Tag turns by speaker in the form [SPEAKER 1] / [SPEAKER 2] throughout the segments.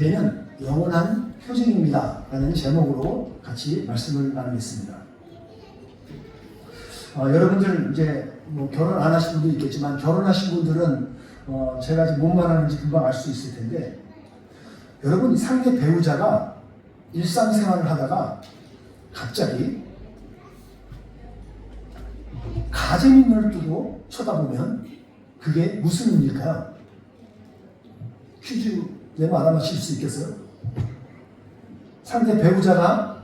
[SPEAKER 1] 예배는 영원한 표징입니다 라는 제목으로 같이 말씀을 나누겠습니다. 여러분들 이제 뭐 결혼 안 하신 분도 있겠지만 결혼하신 분들은 제가 지금 뭔 말하는지 금방 알 수 있을 텐데, 여러분 상대 배우자가 일상생활을 하다가 갑자기 가재미 눈을 뜨고 쳐다보면 그게 무슨 의미일까요? 퀴즈 내고 알아맞힐 수 있겠어요? 상대 배우자가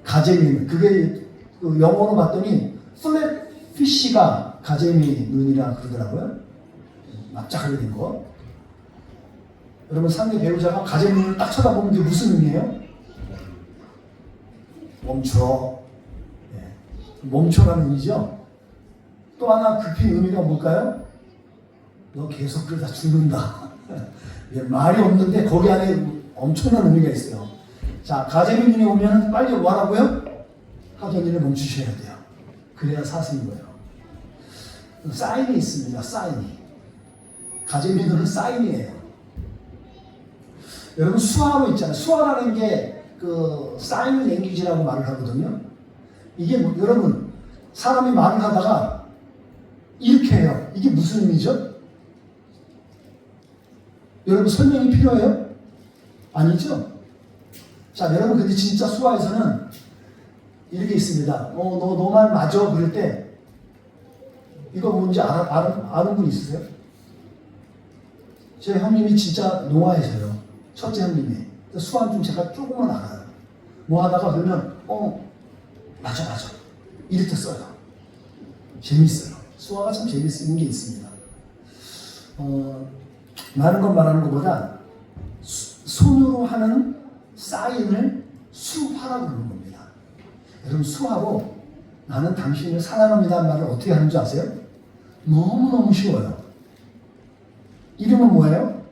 [SPEAKER 1] 가재미 눈, 그게 영어로 봤더니 플랫피쉬가 가재미 눈이라 그러더라고요. 납작하게 된 거. 여러분 상대 배우자가 가재미 눈을 딱 쳐다보면 그게 무슨 의미예요? 멈춰. 네. 멈춰라는 의미죠. 또 하나 급힌 의미가 뭘까요? 너 계속 그러다 죽는다. 말이 없는데 거기 안에 엄청난 의미가 있어요. 자, 가재미 눈이 오면 빨리 뭐라고요? 하던 일을 멈추셔야 돼요. 그래야 사슴인 거예요. 사인이 있습니다. 사인이. 가재미 눈은 사인이에요. 여러분 수화로 있잖아요. 수화라는 게 그 사인 랭귀지라고 말을 하거든요. 이게 여러분 사람이 말을 하다가 이렇게 해요. 이게 무슨 의미죠? 여러분 설명이 필요해요? 아니죠? 자, 여러분 근데 진짜 수화에서는 이렇게 있습니다. 너 말 맞아. 그럴 때 이거 뭔지 아는 분 있으세요? 제 형님이 진짜 농아에서요. 첫째 형님이. 수화는 좀 제가 조금만 알아요. 뭐 하다가 그러면 맞아. 이렇게 써요. 재밌어요. 수화가 참 재밌는 게 있습니다. 많은 건 말하는 것보다 손으로 하는 사인을 수화라고 부르는 겁니다. 여러분 수화로 나는 당신을 사랑합니다 말을 어떻게 하는 줄 아세요? 너무너무 쉬워요. 이름은 뭐예요?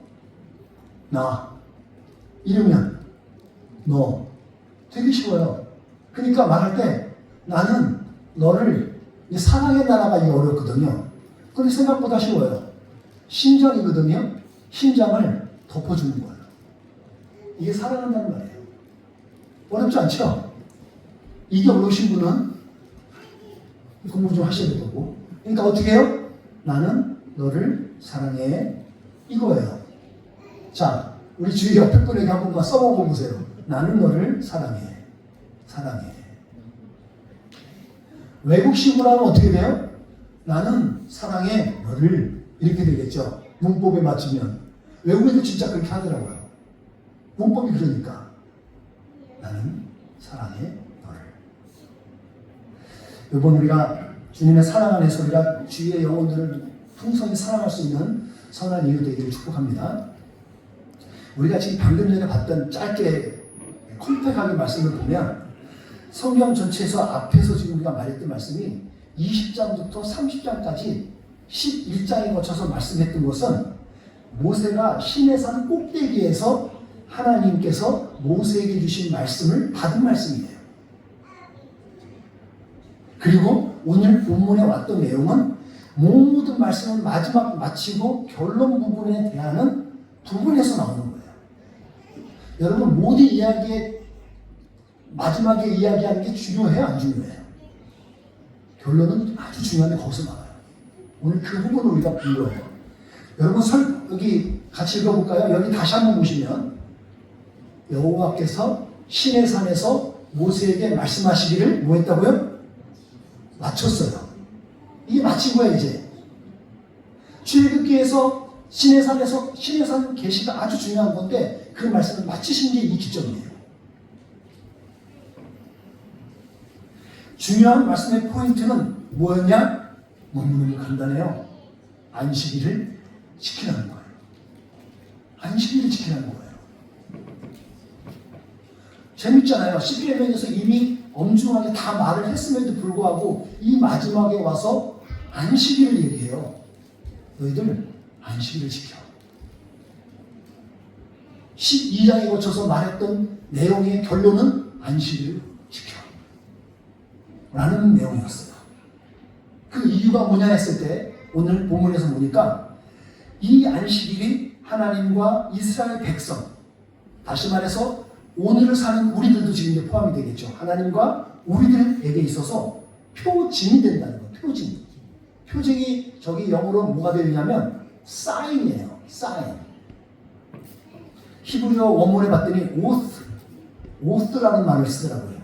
[SPEAKER 1] 나. 이름은 너. 되게 쉬워요. 그러니까 말할 때 나는 너를 사랑의 나라가 이게 어렵거든요. 근데 생각보다 쉬워요. 심장이거든요. 심장을 덮어주는 거예요. 이게 사랑한다는 말이에요. 어렵지 않죠? 이게 어려우신 분은 공부 좀 하셔야 되고. 그러니까 어떻게 해요? 나는 너를 사랑해. 이거예요. 자, 우리 주위 옆에 분에게 한 번만 써보고 보세요. 나는 너를 사랑해. 사랑해. 외국식으로 하면 어떻게 돼요? 나는 사랑해 너를. 이렇게 되겠죠. 문법에 맞추면. 외국인도 진짜 그렇게 하더라고요. 문법이 그러니까. 나는 사랑해 너를. 이번 우리가 주님의 사랑 안에서 우리가 주위의 영혼들을 풍성히 사랑할 수 있는 선한 이유 되기를 축복합니다. 우리가 지금 방금 전에 봤던 짧게 컴팩하게 말씀을 보면 성경 전체에서 앞에서 지금 우리가 말했던 말씀이 20장부터 30장까지 11장에 거쳐서 말씀했던 것은 모세가 시내산 꼭대기에서 하나님께서 모세에게 주신 말씀을 받은 말씀이에요. 그리고 오늘 본문에 왔던 내용은 모든 말씀을 마지막 마치고 결론 부분에 대하는 부분에서 나오는 거예요. 여러분 모든 이야기의 마지막에 이야기하는 게 중요해요? 안 중요해요? 결론은 아주 중요한데 거기서 나와요. 오늘 그 부분을 우리가 본 거예요. 여러분 여기 같이 읽어볼까요? 여기 다시 한번 보시면 여호와께서 시내산에서 모세에게 말씀하시기를 뭐 했다고요? 마쳤어요. 이게 마친 거야 이제. 출애굽기에서 시내산 계시가 아주 중요한 건데 그 말씀을 마치신 게 이 기점이에요. 중요한 말씀의 포인트는 뭐였냐? 너무너무 간단해요. 안식일을 지키라는 거예요. 안식일을 지키라는 거예요. 재밌잖아요. 십계명에서 이미 엄중하게 다 말을 했음에도 불구하고 이 마지막에 와서 안식일을 얘기해요. 너희들 안식일을 지켜. 12장에 거쳐서 말했던 내용의 결론은 안식일을 지켜 라는 내용이었어요. 그 이유가 뭐냐 했을 때 오늘 본문에서 보니까 이 안식일이 하나님과 이스라엘 백성 다시 말해서 오늘을 사는 우리들도 지금 이제 포함이 되겠죠. 하나님과 우리들에게 있어서 표징이 된다는 거. 표징. 표징이 저기 영어로 뭐가 되느냐면 사인이에요. 사인. 히브리어 원문에 봤더니 오스라는 말을 쓰더라고요.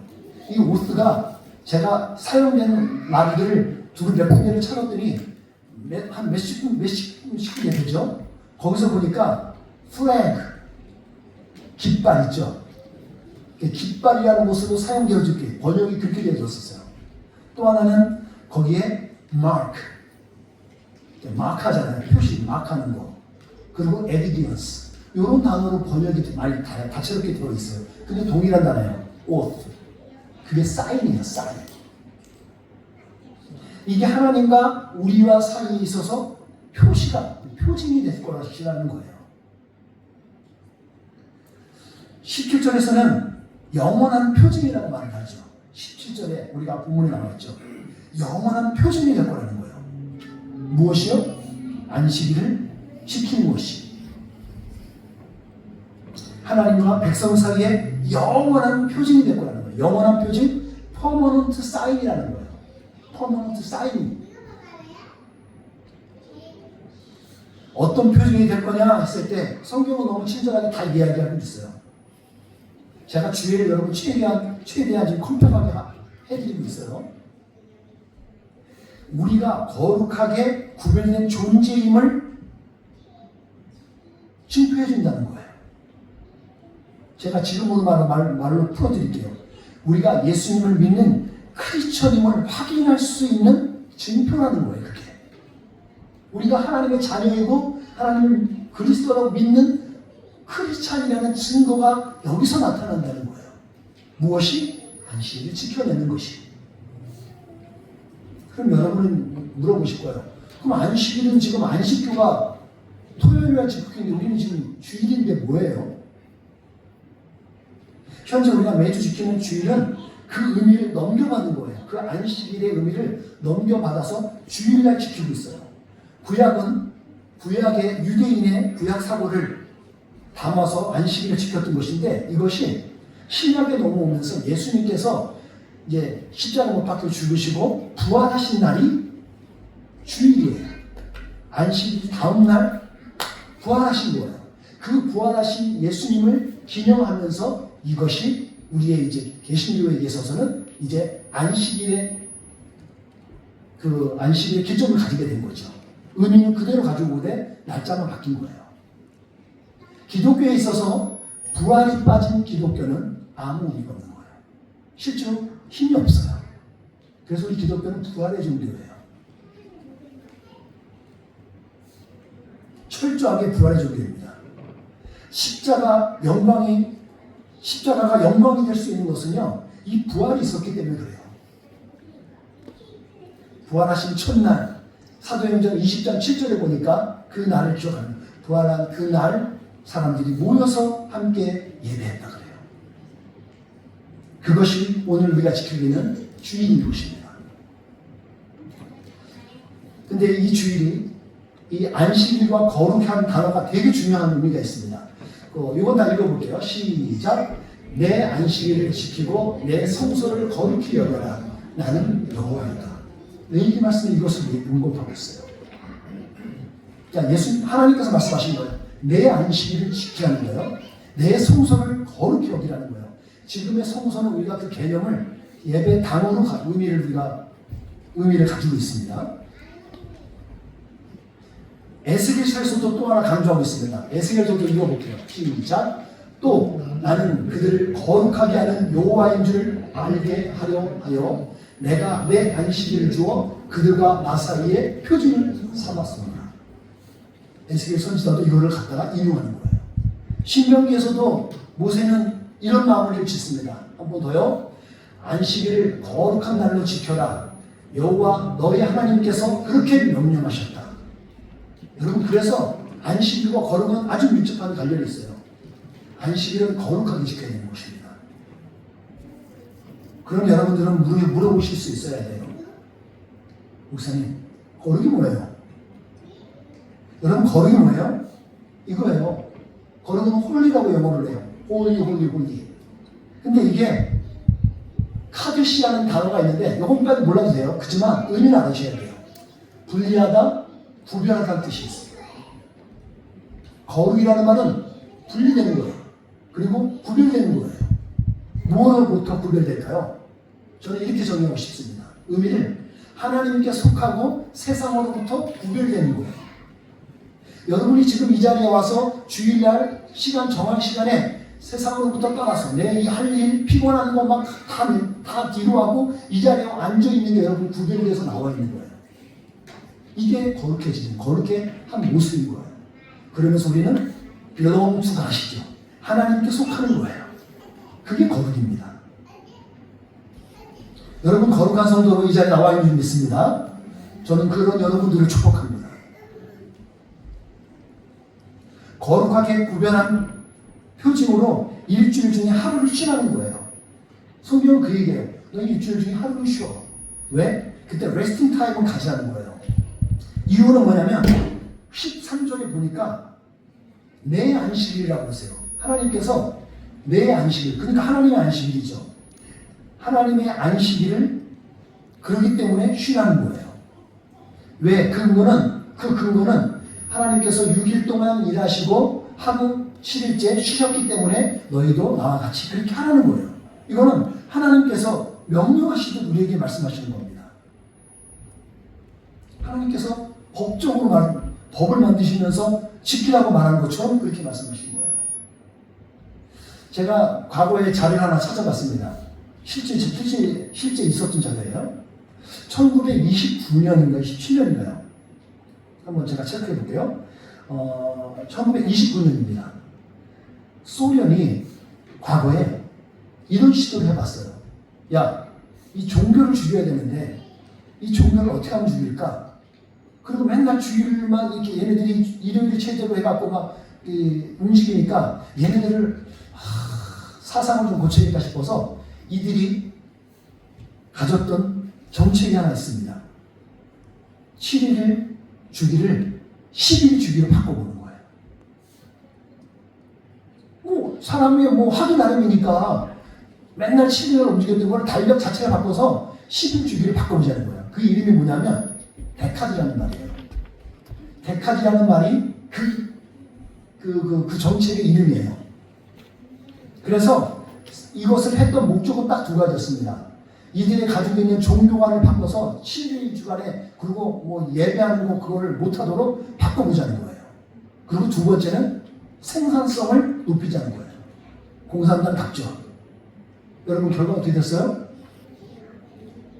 [SPEAKER 1] 이 오스가 제가 사용되는 말들을 두루 몇 군데를 찾았더니 한 몇십 군데 되죠. 거기서 보니까 플래그, 깃발 있죠. 깃발이라는 것으로 사용되어질 게 번역이 그렇게 되어졌었어요. 또 하나는 거기에 마크, 마크하잖아요. 표시, 마크하는 거. 그리고 에비디언스. 이런 단어로 번역이 많이 다채롭게 들어있어요. 근데 동일한 단어예요. 오스. 그게 사인이에요. 사인. 이게 하나님과 우리와 사이에 있어서 표징이 될 거라는 거예요. 17절에서는 영원한 표징이라고 말을 하죠. 17절에 우리가 본문에 나와있죠. 영원한 표징이 될 거라는 거예요. 무엇이요? 안식일을 지키는 것이. 하나님과 백성 사이에 영원한 표징이 될 거라는 거예요. 영원한 표징, 퍼머넌트 사인이라는 거예요. 퍼머넌트 사인. 어떤 표징이 될 거냐 했을 때 성경은 너무 친절하게 다 이야기하고 있어요. 제가 주의를 여러분 최대한 지금 컴퓨터하게 해드리고 있어요. 우리가 거룩하게 구별된 존재임을 증표해 준다는 거예요. 제가 지금으로 말로 풀어드릴게요. 우리가 예수님을 믿는 크리스천임을 확인할 수 있는 증표라는 거예요. 그게 우리가 하나님의 자녀이고 하나님을 그리스도라고 믿는 크리스찬이라는 증거가 여기서 나타난다는 거예요. 무엇이? 안식일을 지켜내는 것이. 그럼 여러분은 물어보실 거예요. 그럼 안식일은 지금 안식교가 토요일날 지키는데 우리는 지금 주일인데 뭐예요? 현재 우리가 매주 지키는 주일은 그 의미를 넘겨받는 거예요. 그 안식일의 의미를 넘겨받아서 주일날 지키고 있어요. 구약의 유대인의 구약 사고를 담아서 안식일을 지켰던 것인데 이것이 신약에 넘어오면서 예수님께서 이제 십자가 못 박혀 죽으시고 부활하신 날이 주일이에요. 안식일 다음 날 부활하신 거예요. 그 부활하신 예수님을 기념하면서 이것이 우리의 이제 개신교에 있어서는 이제 안식일의 기점을 가지게 된 거죠. 의미는 그대로 가지고 오되 날짜만 바뀐 거예요. 기독교에 있어서 부활이 빠진 기독교는 아무 의미가 없는 거예요. 실제로 힘이 없어요. 그래서 우리 기독교는 부활의 종교예요. 철저하게 부활의 종교입니다. 십자가가 영광이 될 수 있는 것은요, 이 부활이 있었기 때문에 그래요. 부활하신 첫날, 사도행전 20장 7절에 보니까 그 날을 기억합니다. 부활한 그 날 사람들이 모여서 함께 예배했다 그래요. 그것이 오늘 우리가 지키고 있는 주일인 것입니다. 근데 이 주일이 이 안식일과 거룩한 단어가 되게 중요한 의미가 있습니다. 이건 다 읽어볼게요. 시작. 내 안식일을 지키고 내 성소를 거룩히 여겨라. 나는 여호와이다. 이 말씀은 이것을 언급하고 있어요. 자, 하나님께서 말씀하신 거예요. 내 안식일을 지키라는 거예요. 내 성소를 거룩히 여기라는 거예요. 지금의 성소는 우리가 그 개념을 예배당으로 의미를 가지고 있습니다. 에스겔서에서도 또 하나 강조하고 있습니다. 에스겔서도 읽어볼게요. 시작. 또 나는 그들을 거룩하게 하는 여호와인 줄 알게 하려 하여 내가 내 안식일을 주어 그들과 나 사이에 표준을 삼았습니다. 에스겔 선지자도 이거를 갖다가 인용하는 거예요. 신명기에서도 모세는 이런 마무리를 짓습니다. 한 번 더요. 안식일을 거룩한 날로 지켜라. 여호와 너희 하나님께서 그렇게 명령하셨다. 여러분, 그래서 안식일과 거룩은 아주 밀접한 관련이 있어요. 안식일은 거룩하게 지켜야 되는 것입니다. 그럼 여러분들은 물어보실 수 있어야 돼요. 목사님, 거룩이 뭐예요? 여러분, 거룩이 뭐예요? 이거예요. 거룩은 홀리라고 영어를 해요. 홀리 홀리 홀리. 근데 이게 카드시라는 단어가 있는데 이것까지 몰라도 돼요. 그렇지만 의미는 알아셔야 돼요. 분리하다, 구별하다는 뜻이 있어요. 거룩이라는 말은 분리되는 거예요. 그리고 구별되는 거예요. 무엇으로부터 구별될까요? 저는 이렇게 정의하고 싶습니다. 의미를 하나님께 속하고 세상으로부터 구별되는 거예요. 여러분이 지금 이 자리에 와서 주일날 시간 정한 시간에 세상으로부터 떠나서 내 할 일 피곤한 것만 다 뒤로 하고 이 자리에 앉아 있는 게 여러분 구별돼서 나와 있는 거예요. 이게 거룩해지는 거룩해 한 모습인 거예요. 그러면서 우리는 belong to God이죠. 하나님께 속하는 거예요. 그게 거룩입니다. 여러분 거룩한 성도로 이 자리에 나와 있는 줄 믿습니다. 저는 그런 여러분들을 축복합니다. 거룩하게 구별한 표징으로 일주일 중에 하루를 쉬라는 거예요. 성경은 그 얘기예요. 너 일주일 중에 하루를 쉬어. 왜? 그때 레스팅 타임을 가지라는 거예요. 이유는 뭐냐면 13절에 보니까 내 안식일이라고 했어요. 하나님께서 내 안식일, 그러니까 하나님의 안식일이죠. 하나님의 안식일을 그러기 때문에 쉬라는 거예요. 왜? 그 근거는 하나님께서 6일 동안 일하시고 하루 7일째 쉬셨기 때문에 너희도 나와 같이 그렇게 하라는 거예요. 이거는 하나님께서 명령하시듯 우리에게 말씀하시는 겁니다. 하나님께서 법을 만드시면서 지키라고 말하는 것처럼 그렇게 말씀하신 거예요. 제가 과거에 자료를 하나 찾아봤습니다. 실제 있었던 자료예요. 1929년인가요? 17년인가요? 한번 제가 체크해 볼게요. 1929년입니다. 소련이 과거에 이런 시도를 해봤어요. 야, 이 종교를 죽여야 되는데 이 종교를 어떻게 하면 죽일까? 그리고 맨날 주일만 이렇게 얘네들이 일요일 체제로 해갖고 막 움직이니까 얘네들을 사상을 좀 고쳐야겠다 싶어서 이들이 가졌던 정책이 하나 있습니다. 7일 주기를 10일 주기로 바꿔보는 거예요. 사람이 하기 나름이니까 맨날 7일을 움직였던 걸 달력 자체를 바꿔서 10일 주기를 바꿔보자는 거예요. 그 이름이 뭐냐면 데카드라는 말이에요. 데카드라는 말이 그 정책의 이름이에요. 그래서 이것을 했던 목적은 딱 두 가지였습니다. 이들이 가지고 있는 종교관을 바꿔서 7일 주간에 그리고 예배하는 거 그거를 못하도록 바꿔보자는 거예요. 그리고 두 번째는 생산성을 높이자는 거예요. 공산당 답죠. 여러분 결과 어떻게 됐어요?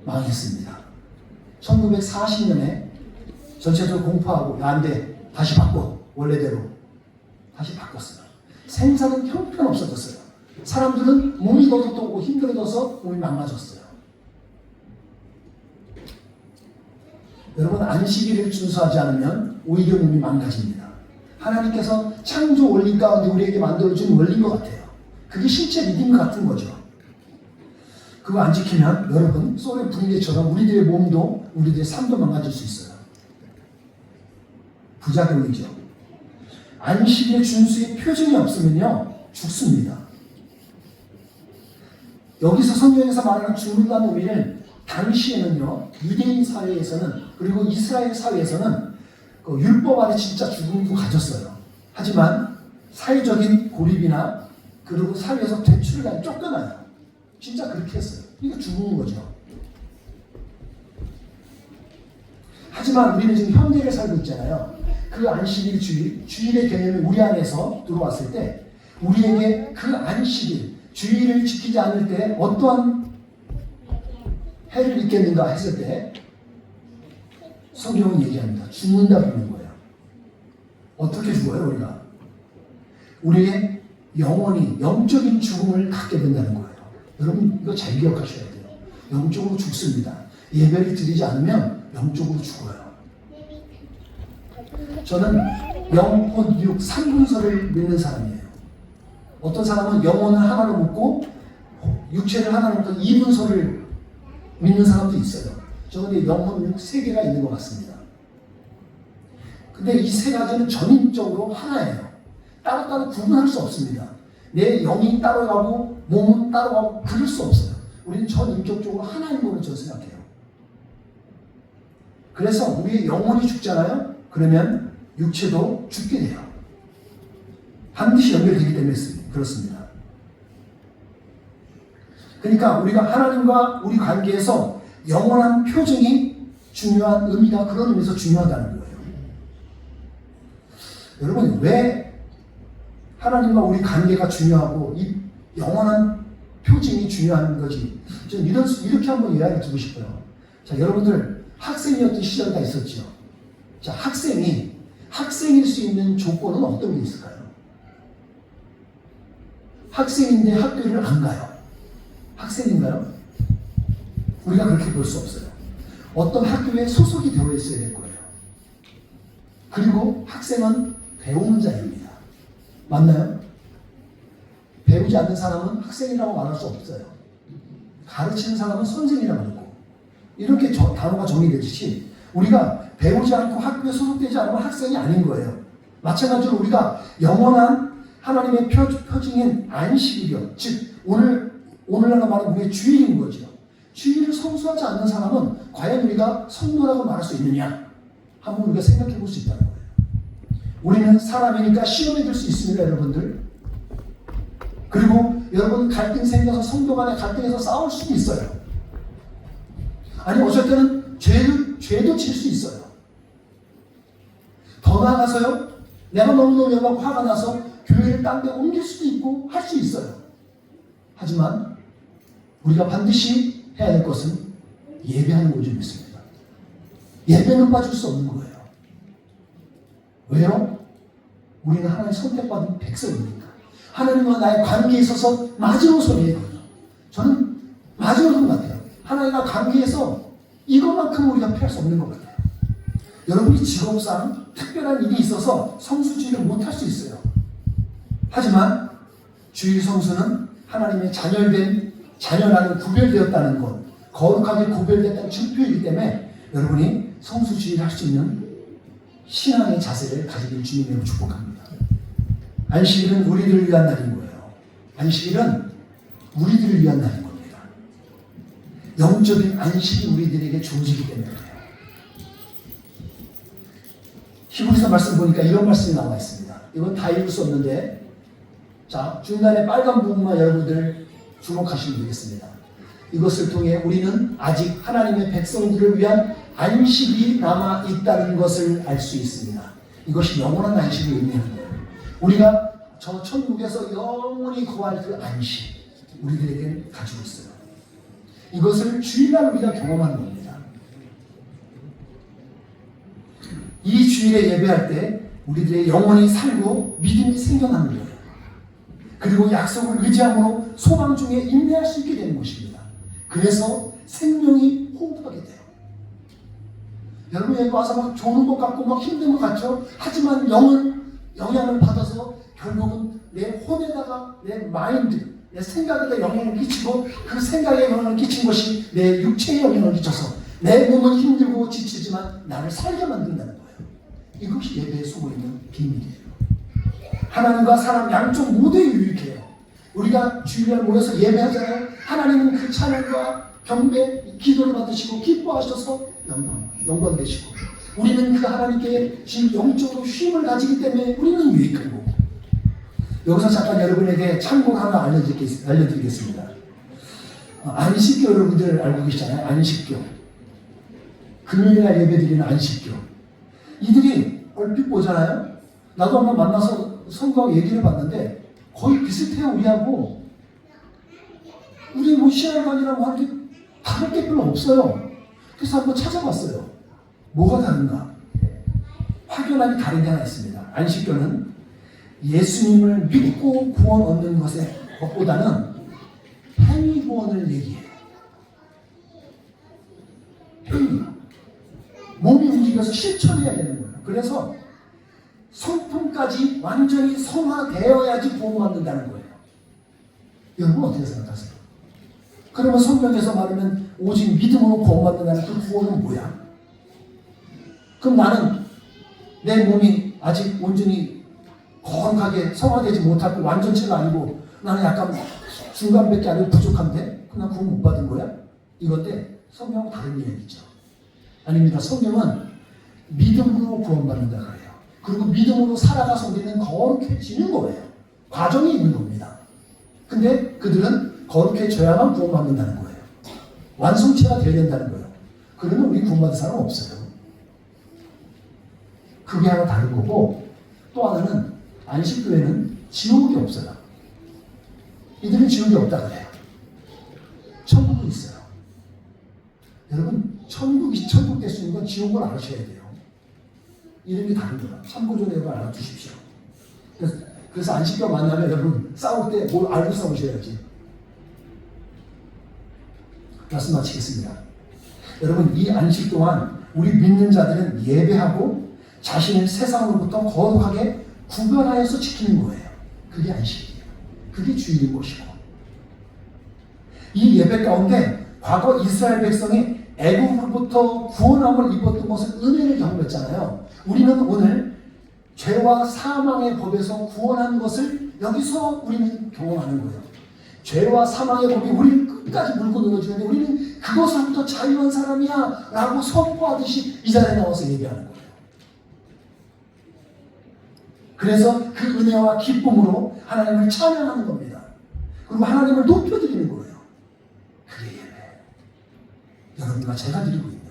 [SPEAKER 1] 망했습니다. 1940년에 전체적으로 공포하고 안 돼. 다시 바꿔. 원래대로. 다시 바꿨어요. 생산은 형편없어졌어요. 사람들은 몸이 더덥고 힘들어져서 몸이 망가졌어요. 여러분 안식일을 준수하지 않으면 오히려 몸이 망가집니다. 하나님께서 창조 원리 가운데 우리에게 만들어준 원리인 것 같아요. 그게 실제 믿음 같은 거죠. 그거 안 지키면 여러분 소련 분리처럼 우리들의 몸도 우리들의 삶도 망가질 수 있어요. 부작용이죠. 안식일 준수의 표징이 없으면요 죽습니다. 여기서 성경에서 말하는 죽는다는 의미는 당시에는요 유대인 사회에서는 그리고 이스라엘 사회에서는 그 율법 아래 진짜 죽음도 가졌어요. 하지만 사회적인 고립이나 그리고 사회에서 퇴출을 쫓겨나요. 진짜 그렇게 했어요. 이거 죽는 거죠. 하지만 우리는 지금 현대를 살고 있잖아요. 그 안식일 주일의 개념이 우리 안에서 들어왔을 때 우리에게 그 안식일 주일을 지키지 않을 때 어떠한 해를 입겠는가 했을 때 성경은 얘기합니다. 죽는다 그러는 거예요. 어떻게 죽어요 우리가? 우리의 영혼이 영적인 죽음을 갖게 된다는 거예요. 여러분 이거 잘 기억하셔야 돼요. 영적으로 죽습니다. 예배를 드리지 않으면 영적으로 죽어요. 저는 영혼, 육, 삼분서를 믿는 사람이에요. 어떤 사람은 영혼을 하나로 믿고 육체를 하나로 믿고 이분서를 믿는 사람도 있어요. 저는 영혼, 육, 세 개가 있는 것 같습니다. 근데 이 세 가지는 전인적으로 하나예요. 따로따로 구분할 수 없습니다. 내 영이 따로 가고 몸은 따로 가고 그럴 수 없어요. 우리는 전인격적으로 하나인 거로 저는 생각해요. 그래서 우리의 영혼이 죽잖아요. 그러면 육체도 죽게 돼요. 반드시 연결되기 때문에 그렇습니다. 그러니까 우리가 하나님과 우리 관계에서 영원한 표정이 중요한 의미가 그런 의미에서 중요하다는 거예요. 여러분, 왜 하나님과 우리 관계가 중요하고 이 영원한 표징이 중요한 거지? 저는 이렇게 한번 이야기 드리고 싶어요. 자, 여러분들 학생이었던 시절이 다 있었죠. 자, 학생일 수 있는 조건은 어떤 게 있을까요? 학생인데 학교를 안 가요. 학생인가요? 우리가 그렇게 볼 수 없어요. 어떤 학교에 소속이 되어 있어야 될 거예요. 그리고 학생은 배우는 자입니다. 맞나요? 배우지 않는 사람은 학생이라고 말할 수 없어요. 가르치는 사람은 선생이라고 하고, 이렇게 단어가 정리되듯이 우리가 배우지 않고 학교에 소속되지 않으면 학생이 아닌 거예요. 마찬가지로 우리가 영원한 하나님의 표징인 안식일이요, 즉 오늘날로 말하면 우리의 주일인 거죠. 주일을 성수하지 않는 사람은 과연 우리가 성도라고 말할 수 있느냐? 한번 우리가 생각해 볼 수 있다는 거예요. 우리는 사람이니까 시험에 들 수 있습니다, 여러분들. 그리고 여러분 갈등 생겨서 성도 간에 갈등해서 싸울 수도 있어요. 아니 어쩔 때는 죄도 질 수 있어요. 더 나아가서요, 내가 너무너무 열받고 화가 나서 교회를 딴 데 옮길 수도 있고 할 수 있어요. 하지만 우리가 반드시 해야 할 것은 예배하는 걸 좀 있습니다. 예배는 빠질 수 없는 거예요. 왜요? 우리는 하나님 선택받은 백성이니까. 하나님과 나의 관계에 있어서 마지노선이에요. 저는 마지노선 같아요. 하나님과 관계에서 이것만큼 우리가 피할 수 없는 것 같아요. 여러분이 직업상 특별한 일이 있어서 성수주의를 못할 수 있어요. 하지만 주일 성수는 하나님의 자녀라는 구별되었다는 것, 거룩하게 구별됐다는 증표이기 때문에 여러분이 성수주의를 할 수 있는 신앙의 자세를 가지길 주님으로 축복합니다. 안식일은 우리들을 위한 날인 거예요. 안식일은 우리들을 위한 날인 겁니다. 영적인 안식이 우리들에게 주어지기 때문에 그래요. 히브리서 말씀 보니까 이런 말씀이 나와 있습니다. 이건 다 읽을 수 없는데, 자, 중간에 빨간 부분만 여러분들 주목하시면 되겠습니다. 이것을 통해 우리는 아직 하나님의 백성들을 위한 안식이 남아 있다는 것을 알 수 있습니다. 이것이 영원한 안식을 의미하는 거예요. 우리가 저 천국에서 영원히 거할 그 안식, 우리들에게 가지고 있어요. 이것을 주일날 우리가 경험하는 겁니다. 이 주일에 예배할 때 우리들의 영혼이 살고 믿음이 생겨나는 거예요. 그리고 약속을 의지함으로 소망 중에 인내할 수 있게 되는 것입니다. 그래서 생명이 호흡하게 돼요. 여러분 여기 와서 막 좋은 것 같고 막 힘든 것 같죠? 하지만 영향을 받아서 결국은 내 혼에다가 내 마인드, 내 생각에다 영향을 끼치고 그 생각에 영향을 끼친 것이 내 육체에 영향을 끼쳐서 내 몸은 힘들고 지치지만 나를 살게 만든다는 거예요. 이것이 예배에 숨어있는 비밀이에요. 하나님과 사람 양쪽 모두에 유익해요. 우리가 주일날 모여서 예배하잖아요. 하나님은 그 찬양과 경배, 기도를 받으시고 기뻐하셔서 영광 되시고, 우리는 그 하나님께 지금 영적으로 쉼을 가지기 때문에 우리는 유익한 거고. 여기서 잠깐 여러분에게 참고를 하나 알려드리겠습니다. 안식교 여러분들 알고 계시잖아요. 안식교. 금요일날 예배드리는 안식교. 이들이 얼핏 보잖아요. 나도 한번 만나서 성도하고 얘기를 해봤는데 거의 비슷해요. 우리하고. 우리 뭐 신앙관이라고 하는 게 다를 게 별로 없어요. 그래서 한번 찾아봤어요. 뭐가 다른가? 확연하게 다른 게 하나 있습니다. 안식교는 예수님을 믿고 구원 얻는 것보다는 행위 구원을 얘기해요. 행위. 몸이 움직여서 실천해야 되는 거예요. 그래서 성품까지 완전히 성화되어야지 구원받는다는 거예요. 여러분 어떻게 생각하세요? 그러면 성경에서 말하면 오직 믿음으로 구원받는다는 그 구원은 뭐야? 그럼 나는 내 몸이 아직 온전히 거룩하게 성화되지 못하고 완전체가 아니고 나는 약간 중간밖에 아니고 부족한데 그냥 구원 못 받은 거야? 이건데 성경은 다른 이야기죠. 아닙니다. 성경은 믿음으로 구원받는다 그래요. 그리고 믿음으로 살아가서 우리는 거룩해지는 거예요. 과정이 있는 겁니다. 근데 그들은 거룩해져야만 구원받는다는 거예요. 완성체가 되어야 된다는 거예요. 그러면 우리 구원받은 사람은 없어요. 그게 하나 다른 거고, 또 하나는 안식교회는 지옥이 없어요. 이들은 지옥이 없다 그래요. 천국이 있어요. 여러분, 천국 될 수 있는 건 지옥을 아셔야 돼요. 이름이 다른 거야. 참고좀 여러분 알아두십시오. 그래서 안식교 만나면 여러분 싸울 때 뭘 알고 싸우셔야지. 말씀 마치겠습니다. 여러분, 이 안식 동안 우리 믿는 자들은 예배하고 자신을 세상으로부터 거룩하게 구별하여서 지키는 거예요. 그게 안식이에요. 그게 주일인 것이고, 이 예배 가운데 과거 이스라엘 백성이 애굽으로부터 구원함을 입었던 것은 은혜를 경험했잖아요. 우리는 오늘 죄와 사망의 법에서 구원한 것을 여기서 우리는 경험하는 거예요. 죄와 사망의 법이 우리를 끝까지 물고 늘어지는데 우리는 그것으로부터 자유한 사람이야 라고 선포하듯이 이 자리에 나와서 얘기하는 거예요. 그래서 그 은혜와 기쁨으로 하나님을 찬양하는 겁니다. 그리고 하나님을 높여드리는 거예요. 그게 예배. 여러분과 제가 드리고 있는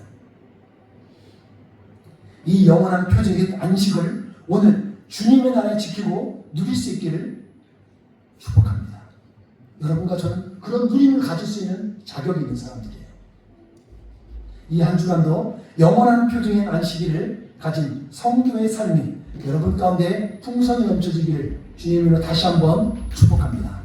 [SPEAKER 1] 이 영원한 표적인 안식을 오늘 주님의 나라에 지키고 누릴 수 있기를 축복합니다. 여러분과 저는 그런 누림을 가질 수 있는 자격이 있는 사람들이에요. 이 한 주간도 영원한 표적인 안식일을 가진 성교의 삶이 여러분 가운데 풍성히 넘쳐지기를 주님으로 다시 한번 축복합니다.